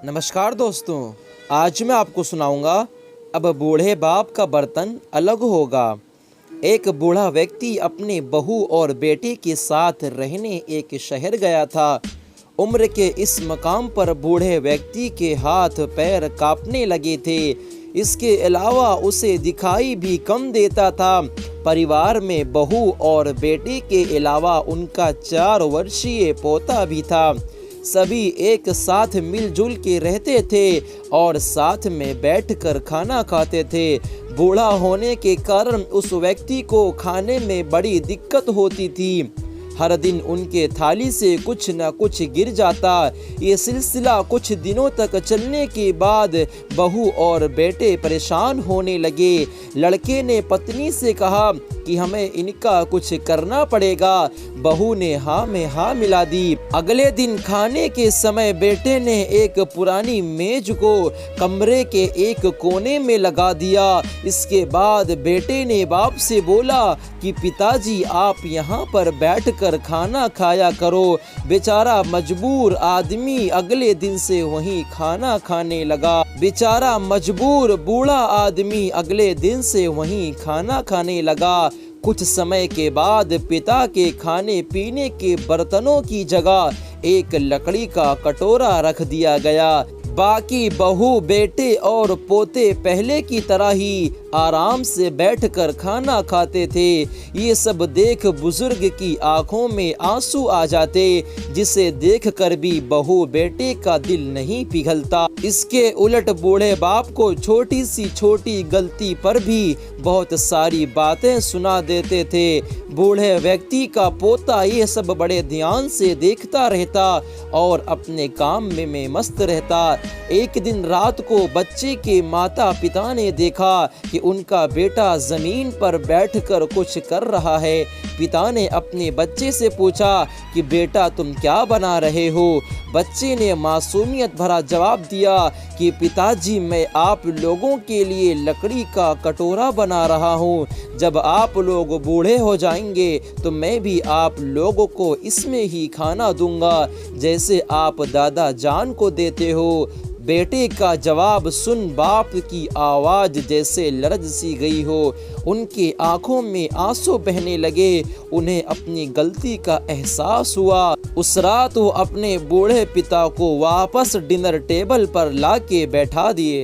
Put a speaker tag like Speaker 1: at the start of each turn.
Speaker 1: नमस्कार दोस्तों, आज मैं आपको सुनाऊंगा अब बूढ़े बाप का बर्तन अलग होगा। एक बूढ़ा व्यक्ति अपने बहू और बेटे के साथ रहने एक शहर गया था। उम्र के इस मकाम पर बूढ़े व्यक्ति के हाथ पैर कांपने लगे थे। इसके अलावा उसे दिखाई भी कम देता था। परिवार में बहू और बेटे के अलावा उनका 4 वर्षीय पोता भी था। सभी एक साथ मिलजुल के रहते थे और साथ में बैठकर खाना खाते थे। बूढ़ा होने के कारण उस व्यक्ति को खाने में बड़ी दिक्कत होती थी। हर दिन उनके थाली से कुछ न कुछ गिर जाता। ये सिलसिला कुछ दिनों तक चलने के बाद बहू और बेटे परेशान होने लगे। लड़के ने पत्नी से कहा कि हमें इनका कुछ करना पड़ेगा। बहू ने हाँ में हाँ मिला दी। अगले दिन खाने के समय बेटे ने एक पुरानी मेज को कमरे के एक कोने में लगा दिया। इसके बाद बेटे ने बाप से बोला कि पिताजी आप यहाँ पर बैठकर खाना खाया करो। बेचारा मजबूर आदमी अगले दिन से वहीं खाना खाने लगा। बेचारा मजबूर बूढ़ा आदमी अगले दिन से वहीं खाना खाने लगा। कुछ समय के बाद पिता के खाने पीने के बर्तनों की जगह एक लकड़ी का कटोरा रख दिया गया। बाकी बहू बेटे और पोते पहले की तरह ही आराम से बैठकर खाना खाते थे। ये सब देख बुजुर्ग की आंखों में आंसू आ जाते, जिसे देखकर भी बहू बेटे का दिल नहीं पिघलता। इसके उलट बूढ़े बाप को छोटी सी छोटी गलती पर भी बहुत सारी बातें सुना देते थे। बूढ़े व्यक्ति का पोता ये सब बड़े ध्यान से देखता रहता और अपने काम में मस्त रहता। एक दिन रात को बच्चे के माता पिता ने देखा कि उनका बेटा जमीन पर बैठकर कुछ कर रहा है। पिता ने अपने बच्चे से पूछा कि बेटा तुम क्या बना रहे हो? बच्चे ने मासूमियत भरा जवाब दिया कि पिताजी मैं आप लोगों के लिए लकड़ी का कटोरा बना रहा हूँ। जब आप लोग बूढ़े हो जाएंगे तो मैं भी आप लोगों को इसमें ही खाना दूंगा, जैसे आप दादा जान को देते हो। बेटे का जवाब सुन बाप की आवाज़ जैसे लरज सी गई हो। उनके आंखों में आंसू बहने लगे। उन्हें अपनी गलती का एहसास हुआ। उस रात वो अपने बूढ़े पिता को वापस डिनर टेबल पर लाके बैठा दिए।